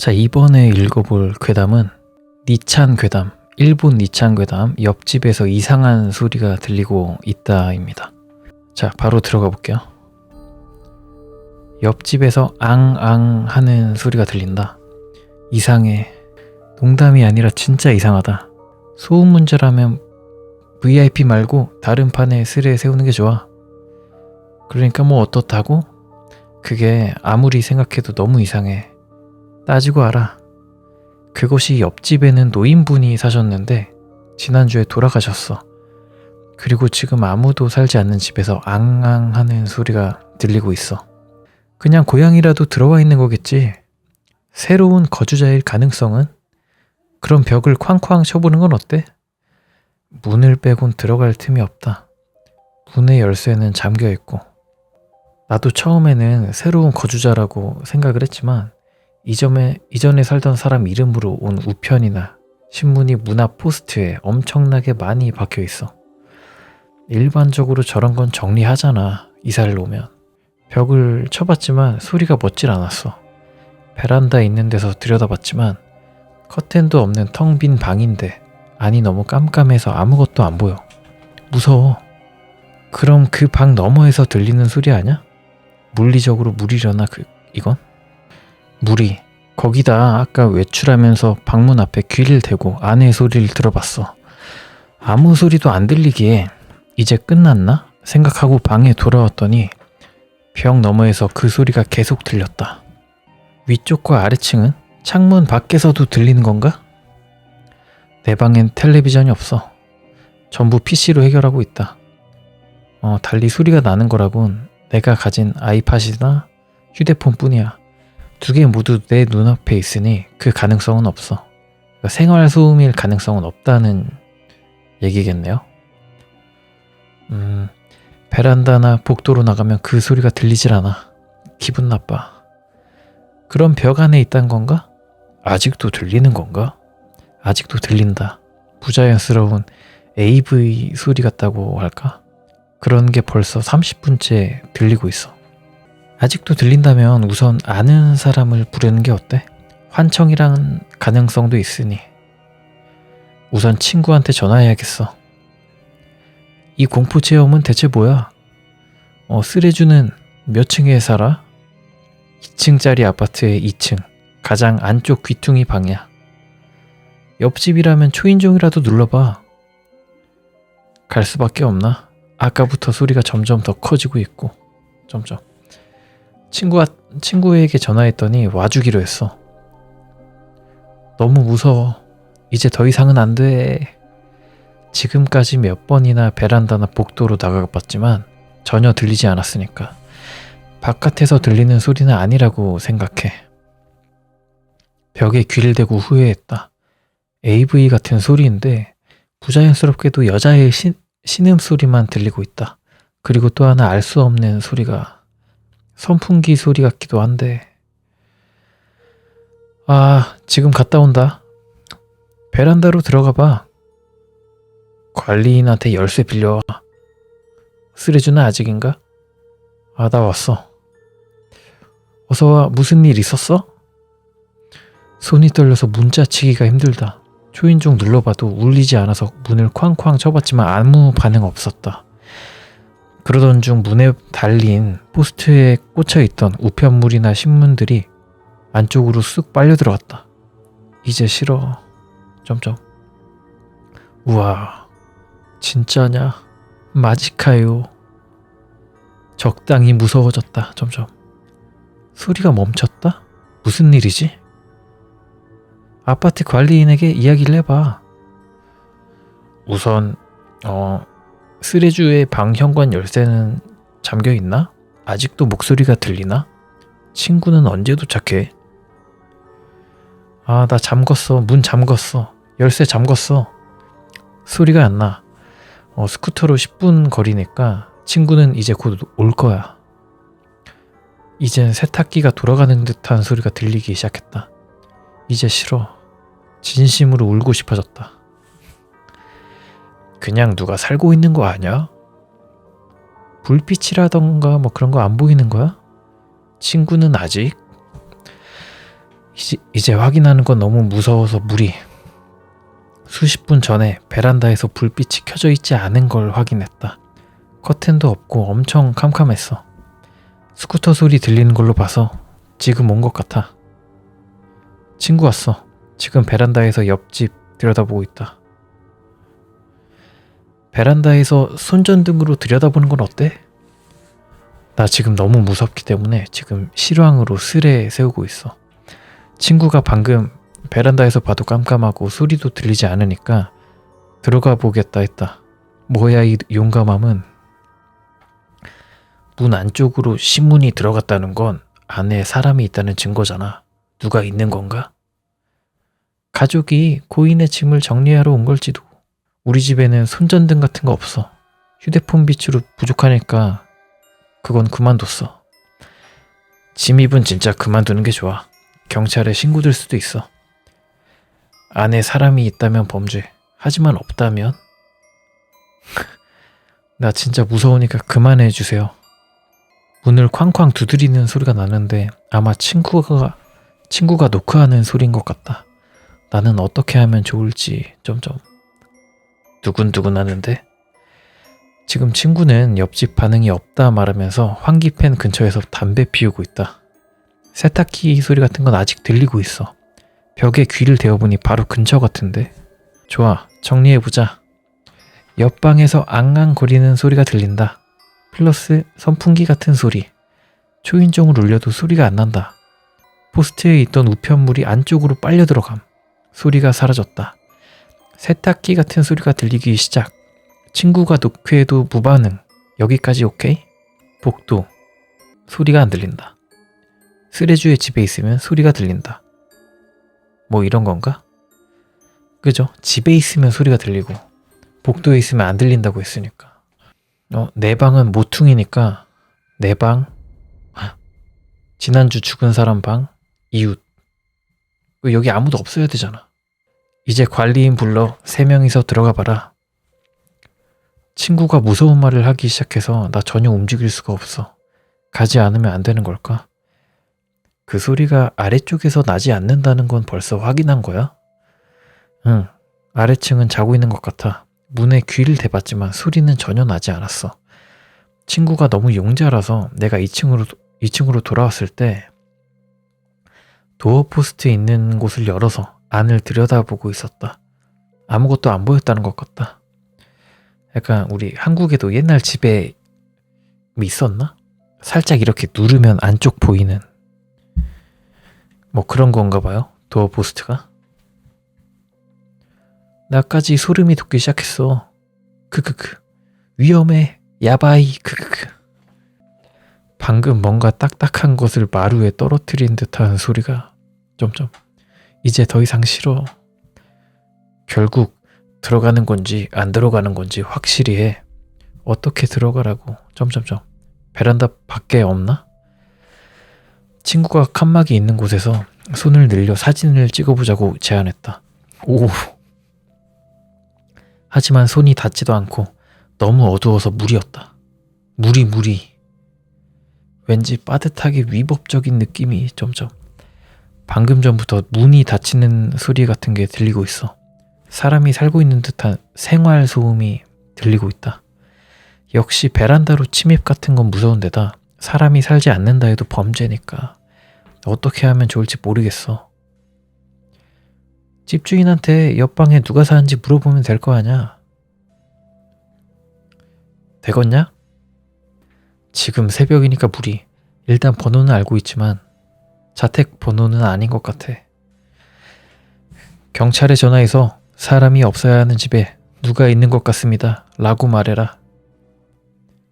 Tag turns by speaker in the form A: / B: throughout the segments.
A: 자, 이번에 읽어볼 괴담은 니찬 괴담, 일본 니찬 괴담, 옆집에서 이상한 소리가 들리고 있다입니다. 자, 바로 들어가 볼게요. 옆집에서 앙앙 하는 소리가 들린다. 이상해. 농담이 아니라 진짜 이상하다. 소음 문제라면 VIP 말고 다른 판에 스레 세우는 게 좋아. 그러니까 뭐 어떻다고? 그게 아무리 생각해도 너무 이상해. 따지고 알아. 그곳이 옆집에는 노인분이 사셨는데 지난주에 돌아가셨어. 그리고 지금 아무도 살지 않는 집에서 앙앙 하는 소리가 들리고 있어. 그냥 고양이라도 들어와 있는 거겠지. 새로운 거주자일 가능성은? 그럼 벽을 쾅쾅 쳐보는 건 어때? 문을 빼곤 들어갈 틈이 없다. 문의 열쇠는 잠겨있고. 나도 처음에는 새로운 거주자라고 생각을 했지만 이전에 살던 사람 이름으로 온 우편이나 신문이 문 앞 포스트에 엄청나게 많이 박혀있어. 일반적으로 저런 건 정리하잖아, 이사를 오면. 벽을 쳐봤지만 소리가 멎질 않았어. 베란다에 있는 데서 들여다봤지만 커튼도 없는 텅 빈 방인데 안이 너무 깜깜해서 아무것도 안 보여. 무서워. 그럼 그 방 너머에서 들리는 소리 아냐? 물리적으로 무리려나 이건? 무리. 거기다 아까 외출하면서 방문 앞에 귀를 대고 안의 소리를 들어봤어. 아무 소리도 안 들리기에 이제 끝났나? 생각하고 방에 돌아왔더니 벽 너머에서 그 소리가 계속 들렸다. 위쪽과 아래층은? 창문 밖에서도 들리는 건가? 내 방엔 텔레비전이 없어. 전부 PC로 해결하고 있다. 달리 소리가 나는 거라곤 내가 가진 아이팟이나 휴대폰 뿐이야. 두 개 모두 내 눈앞에 있으니 그 가능성은 없어. 그러니까 생활 소음일 가능성은 없다는 얘기겠네요. 베란다나 복도로 나가면 그 소리가 들리질 않아. 기분 나빠. 그럼 벽 안에 있단 건가? 아직도 들리는 건가? 아직도 들린다. 부자연스러운 AV 소리 같다고 할까? 그런 게 벌써 30분째 들리고 있어. 아직도 들린다면 우선 아는 사람을 부르는 게 어때? 환청이란 가능성도 있으니 우선 친구한테 전화해야겠어. 이 공포체험은 대체 뭐야? 쓰레주는 몇 층에 살아? 2층짜리 아파트의 2층 가장 안쪽 귀퉁이 방이야. 옆집이라면 초인종이라도 눌러봐. 갈 수밖에 없나? 아까부터 소리가 점점 더 커지고 있고 점점. 친구에게 전화했더니 와주기로 했어. 너무 무서워. 이제 더 이상은 안 돼. 지금까지 몇 번이나 베란다나 복도로 나가봤지만 전혀 들리지 않았으니까 바깥에서 들리는 소리는 아니라고 생각해. 벽에 귀를 대고 후회했다. AV 같은 소리인데 부자연스럽게도 여자의 신음소리만 들리고 있다. 그리고 또 하나 알 수 없는 소리가 선풍기 소리 같기도 한데. 지금 갔다 온다. 베란다로 들어가 봐. 관리인한테 열쇠 빌려와. 쓰레주는 아직인가? 나 왔어. 어서와. 무슨 일 있었어? 손이 떨려서 문자 치기가 힘들다. 초인종 눌러봐도 울리지 않아서 문을 쾅쾅 쳐봤지만 아무 반응 없었다. 그러던 중 문에 달린 포스트에 꽂혀있던 우편물이나 신문들이 안쪽으로 쑥 빨려 들어갔다. 이제 싫어. 점점. 우와, 진짜냐? 마지카요. 적당히 무서워졌다. 점점. 소리가 멈췄다? 무슨 일이지? 아파트 관리인에게 이야기를 해봐. 우선 쓰레주의 방 현관 열쇠는 잠겨있나? 아직도 목소리가 들리나? 친구는 언제 도착해? 나 잠궜어. 문 잠궜어. 열쇠 잠궜어. 소리가 안 나. 스쿠터로 10분 거리니까 친구는 이제 곧 올 거야. 이젠 세탁기가 돌아가는 듯한 소리가 들리기 시작했다. 이제 싫어. 진심으로 울고 싶어졌다. 그냥 누가 살고 있는 거 아니야? 불빛이라던가 뭐 그런 거 안 보이는 거야? 친구는 아직? 이제 확인하는 건 너무 무서워서 무리. 수십 분 전에 베란다에서 불빛이 켜져 있지 않은 걸 확인했다. 커튼도 없고 엄청 캄캄했어. 스쿠터 소리 들리는 걸로 봐서 지금 온 것 같아. 친구 왔어. 지금 베란다에서 옆집 들여다보고 있다. 베란다에서 손전등으로 들여다보는 건 어때? 나 지금 너무 무섭기 때문에 지금 실황으로 스레 세우고 있어. 친구가 방금 베란다에서 봐도 깜깜하고 소리도 들리지 않으니까 들어가 보겠다 했다. 뭐야 이 용감함은. 문 안쪽으로 신문이 들어갔다는 건 안에 사람이 있다는 증거잖아. 누가 있는 건가? 가족이 고인의 짐을 정리하러 온 걸지도. 우리 집에는 손전등 같은 거 없어. 휴대폰 빛으로 부족하니까 그건 그만뒀어. 짐입은 진짜 그만두는 게 좋아. 경찰에 신고될 수도 있어. 안에 사람이 있다면 범죄. 하지만 없다면? 나 진짜 무서우니까 그만해 주세요. 문을 쾅쾅 두드리는 소리가 나는데 아마 친구가 노크하는 소리인 것 같다. 나는 어떻게 하면 좋을지 점점 두근두근 하는데 지금 친구는 옆집 반응이 없다 말하면서 환기팬 근처에서 담배 피우고 있다. 세탁기 소리 같은 건 아직 들리고 있어. 벽에 귀를 대어보니 바로 근처 같은데. 좋아, 정리해보자. 옆방에서 앙앙거리는 소리가 들린다. 플러스 선풍기 같은 소리. 초인종을 울려도 소리가 안 난다. 포스트에 있던 우편물이 안쪽으로 빨려 들어감. 소리가 사라졌다. 세탁기 같은 소리가 들리기 시작. 친구가 노크해도 무반응. 여기까지 오케이? 복도. 소리가 안 들린다. 쓰레주의 집에 있으면 소리가 들린다. 뭐 이런 건가? 그죠? 집에 있으면 소리가 들리고 복도에 있으면 안 들린다고 했으니까. 내 방은 모퉁이니까 내 방, 지난주 죽은 사람 방, 이웃. 여기 아무도 없어야 되잖아. 이제 관리인 불러 3명이서 들어가 봐라. 친구가 무서운 말을 하기 시작해서 나 전혀 움직일 수가 없어. 가지 않으면 안 되는 걸까? 그 소리가 아래쪽에서 나지 않는다는 건 벌써 확인한 거야? 응, 아래층은 자고 있는 것 같아. 문에 귀를 대봤지만 소리는 전혀 나지 않았어. 친구가 너무 용자라서 내가 2층으로 돌아왔을 때 도어 포스트에 있는 곳을 열어서 안을 들여다보고 있었다. 아무것도 안 보였다는 것 같다. 약간 우리 한국에도 옛날 집에 있었나? 살짝 이렇게 누르면 안쪽 보이는 뭐 그런 건가 봐요. 도어 포스트가. 나까지 소름이 돋기 시작했어. 크크크. 위험해. 야바이. 크크크. 방금 뭔가 딱딱한 것을 마루에 떨어뜨린 듯한 소리가 점점. 이제 더 이상 싫어. 결국 들어가는 건지 안 들어가는 건지 확실히 해. 어떻게 들어가라고. 점점점. 베란다 밖에 없나? 친구가 칸막이 있는 곳에서 손을 늘려 사진을 찍어보자고 제안했다. 오. 하지만 손이 닿지도 않고 너무 어두워서 무리였다. 무리. 왠지 빠듯하게 위법적인 느낌이 점점. 방금 전부터 문이 닫히는 소리 같은 게 들리고 있어. 사람이 살고 있는 듯한 생활 소음이 들리고 있다. 역시 베란다로 침입 같은 건 무서운데다 사람이 살지 않는다 해도 범죄니까 어떻게 하면 좋을지 모르겠어. 집주인한테 옆방에 누가 사는지 물어보면 될 거 아냐? 되겠냐? 지금 새벽이니까 무리. 일단 번호는 알고 있지만 자택 번호는 아닌 것 같아. 경찰에 전화해서 사람이 없어야 하는 집에 누가 있는 것 같습니다. 라고 말해라.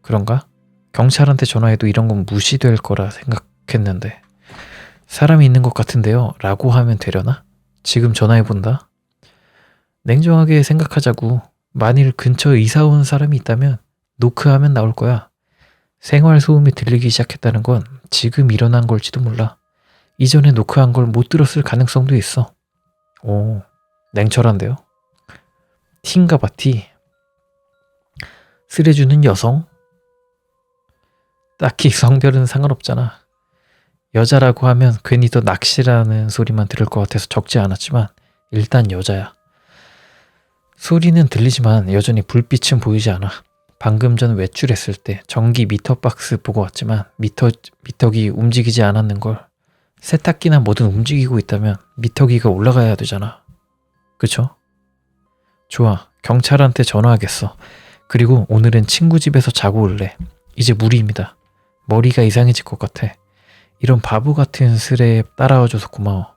A: 그런가? 경찰한테 전화해도 이런 건 무시될 거라 생각했는데 사람이 있는 것 같은데요. 라고 하면 되려나? 지금 전화해본다. 냉정하게 생각하자고. 만일 근처에 이사 온 사람이 있다면 노크하면 나올 거야. 생활 소음이 들리기 시작했다는 건 지금 일어난 걸지도 몰라. 이전에 노크한 걸 못 들었을 가능성도 있어. 오, 냉철한데요? T인가 봐, T. 쓰레주는 여성? 딱히 성별은 상관없잖아. 여자라고 하면 괜히 더 낚시라는 소리만 들을 것 같아서 적지 않았지만 일단 여자야. 소리는 들리지만 여전히 불빛은 보이지 않아. 방금 전 외출했을 때 전기 미터박스 보고 왔지만 미터기 움직이지 않았는 걸. 세탁기나 뭐든 움직이고 있다면 미터기가 올라가야 되잖아. 그쵸? 좋아. 경찰한테 전화하겠어. 그리고 오늘은 친구 집에서 자고 올래. 이제 무리입니다. 머리가 이상해질 것 같아. 이런 바보 같은 스레에 따라와줘서 고마워.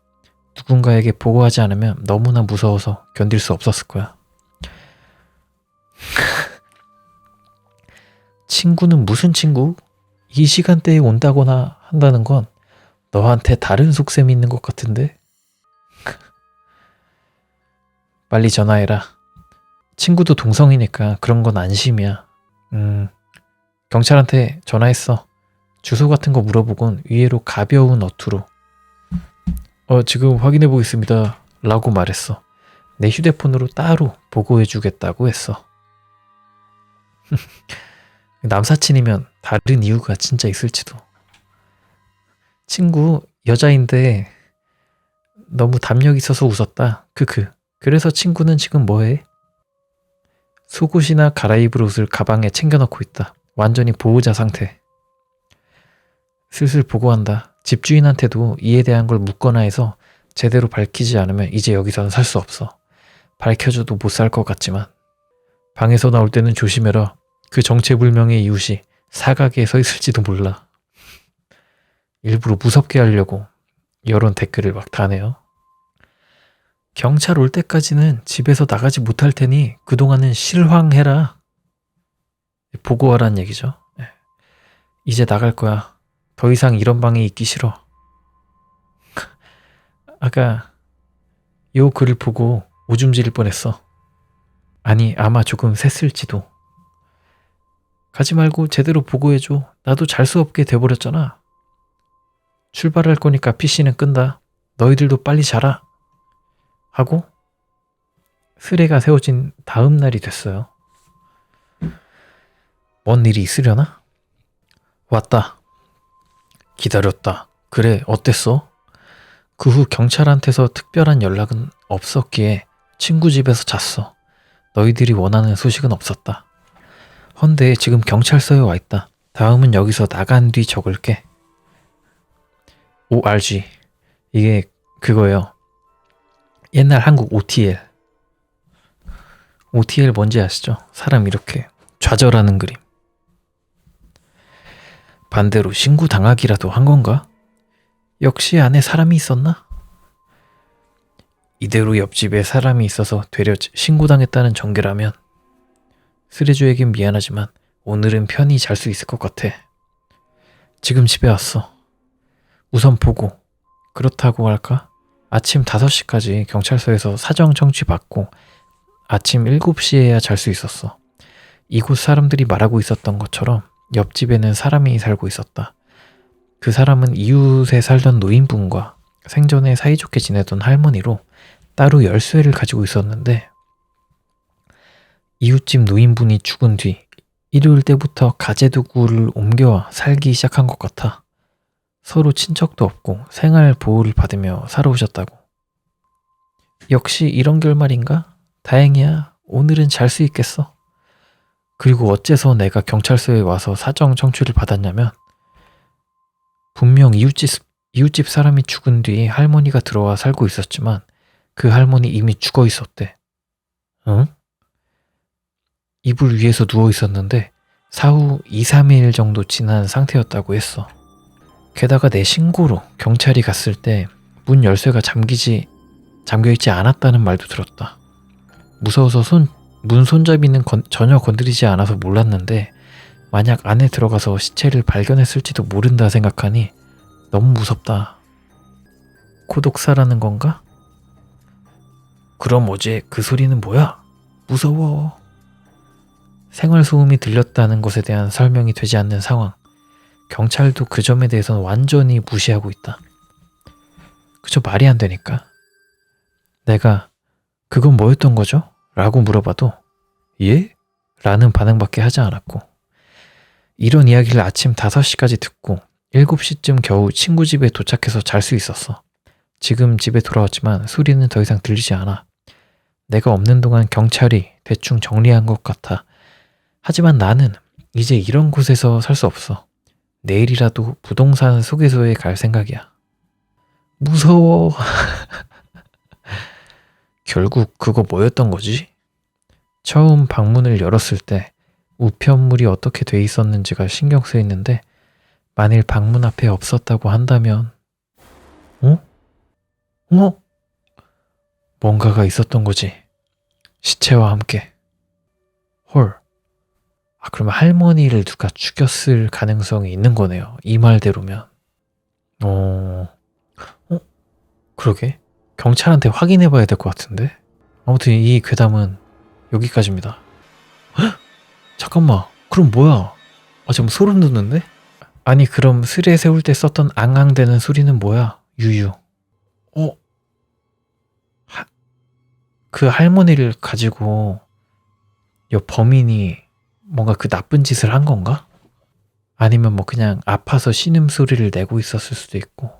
A: 누군가에게 보고하지 않으면 너무나 무서워서 견딜 수 없었을 거야. 친구는 무슨 친구? 이 시간대에 온다거나 한다는 건 너한테 다른 속셈이 있는 것 같은데? 빨리 전화해라. 친구도 동성이니까 그런 건 안심이야. 경찰한테 전화했어. 주소 같은 거 물어보곤 위에로 가벼운 어투로 지금 확인해 보겠습니다 라고 말했어. 내 휴대폰으로 따로 보고해 주겠다고 했어. 남사친이면 다른 이유가 진짜 있을지도. 친구 여자인데 너무 담력 있어서 웃었다. 그래서 친구는 지금 뭐해? 속옷이나 갈아입을 옷을 가방에 챙겨넣고 있다. 완전히 보호자 상태. 슬슬 보고한다. 집주인한테도 이에 대한 걸 묻거나 해서 제대로 밝히지 않으면 이제 여기서는 살 수 없어. 밝혀줘도 못 살 것 같지만. 방에서 나올 때는 조심해라. 그 정체불명의 이웃이 사각에 서 있을지도 몰라. 일부러 무섭게 하려고 이런 댓글을 막 다네요. 경찰 올 때까지는 집에서 나가지 못할 테니 그동안은 실황해라. 보고하란 얘기죠. 이제 나갈 거야. 더 이상 이런 방에 있기 싫어. 아까 요 글을 보고 오줌 지릴 뻔했어. 아니 아마 조금 셌을지도. 가지 말고 제대로 보고해줘. 나도 잘 수 없게 돼버렸잖아. 출발할 거니까 PC는 끈다. 너희들도 빨리 자라. 하고 스레가 세워진 다음 날이 됐어요. 뭔 일이 있으려나? 왔다. 기다렸다. 그래, 어땠어? 그 후 경찰한테서 특별한 연락은 없었기에 친구 집에서 잤어. 너희들이 원하는 소식은 없었다. 헌데 지금 경찰서에 와 있다. 다음은 여기서 나간 뒤 적을게. ORG. 이게 그거예요. 옛날 한국 OTL. OTL 뭔지 아시죠? 사람 이렇게 좌절하는 그림. 반대로 신고당하기라도 한 건가? 역시 안에 사람이 있었나? 이대로 옆집에 사람이 있어서 되려 신고당했다는 전개라면 쓰레주에겐 미안하지만 오늘은 편히 잘 수 있을 것 같아. 지금 집에 왔어. 우선 보고. 그렇다고 할까? 아침 5시까지 경찰서에서 사정 청취 받고 아침 7시에야 잘 수 있었어. 이곳 사람들이 말하고 있었던 것처럼 옆집에는 사람이 살고 있었다. 그 사람은 이웃에 살던 노인분과 생전에 사이좋게 지내던 할머니로 따로 열쇠를 가지고 있었는데 이웃집 노인분이 죽은 뒤 일요일 때부터 가재도구를 옮겨와 살기 시작한 것 같아. 서로 친척도 없고 생활 보호를 받으며 살아오셨다고. 역시 이런 결말인가? 다행이야. 오늘은 잘 수 있겠어. 그리고 어째서 내가 경찰서에 와서 사정 청취를 받았냐면 분명 이웃집 사람이 죽은 뒤 할머니가 들어와 살고 있었지만 그 할머니 이미 죽어 있었대. 응? 이불 위에서 누워 있었는데 사후 2-3일 정도 지난 상태였다고 했어. 게다가 내 신고로 경찰이 갔을 때 문 열쇠가 잠겨있지 않았다는 말도 들었다. 무서워서 문 손잡이는 전혀 건드리지 않아서 몰랐는데 만약 안에 들어가서 시체를 발견했을지도 모른다 생각하니 너무 무섭다. 고독사라는 건가? 그럼 어제 그 소리는 뭐야? 무서워. 생활소음이 들렸다는 것에 대한 설명이 되지 않는 상황. 경찰도 그 점에 대해서는 완전히 무시하고 있다. 그저 말이 안 되니까. 내가 그건 뭐였던 거죠? 라고 물어봐도 예? 라는 반응밖에 하지 않았고 이런 이야기를 아침 5시까지 듣고 7시쯤 겨우 친구 집에 도착해서 잘 수 있었어. 지금 집에 돌아왔지만 소리는 더 이상 들리지 않아. 내가 없는 동안 경찰이 대충 정리한 것 같아. 하지만 나는 이제 이런 곳에서 살 수 없어. 내일이라도 부동산 소개소에 갈 생각이야. 무서워. 결국 그거 뭐였던 거지? 처음 방문을 열었을 때 우편물이 어떻게 돼 있었는지가 신경 쓰이는데 만일 방문 앞에 없었다고 한다면 어? 뭔가가 있었던 거지. 시체와 함께. 헐. 그러면 할머니를 누가 죽였을 가능성이 있는 거네요. 이 말대로면. 그러게. 경찰한테 확인해 봐야 될 것 같은데. 아무튼 이 괴담은 여기까지입니다. 헉? 잠깐만. 그럼 뭐야? 지금 소름 돋는데? 아니 그럼 스레 세울 때 썼던 앙앙대는 소리는 뭐야? 유유. 그 할머니를 가지고 범인이 뭔가 그 나쁜 짓을 한 건가? 아니면 뭐 그냥 아파서 신음소리를 내고 있었을 수도 있고.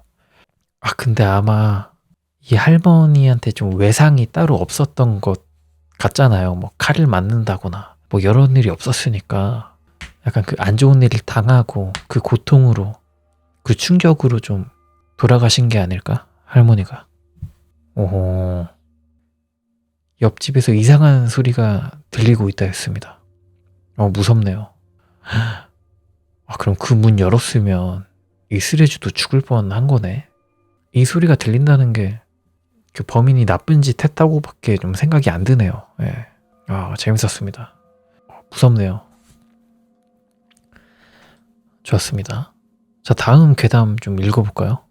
A: 근데 아마 이 할머니한테 좀 외상이 따로 없었던 것 같잖아요. 뭐 칼을 맞는다거나 뭐 여러 일이 없었으니까 약간 그 안 좋은 일을 당하고 그 고통으로 그 충격으로 좀 돌아가신 게 아닐까? 할머니가. 오호. 옆집에서 이상한 소리가 들리고 있다 했습니다. 무섭네요. 그럼 그 문 열었으면 이 쓰레주도 죽을 뻔한 거네. 이 소리가 들린다는 게 그 범인이 나쁜 짓 했다고밖에 좀 생각이 안 드네요. 예. 재밌었습니다. 무섭네요. 좋았습니다. 자, 다음 괴담 좀 읽어볼까요?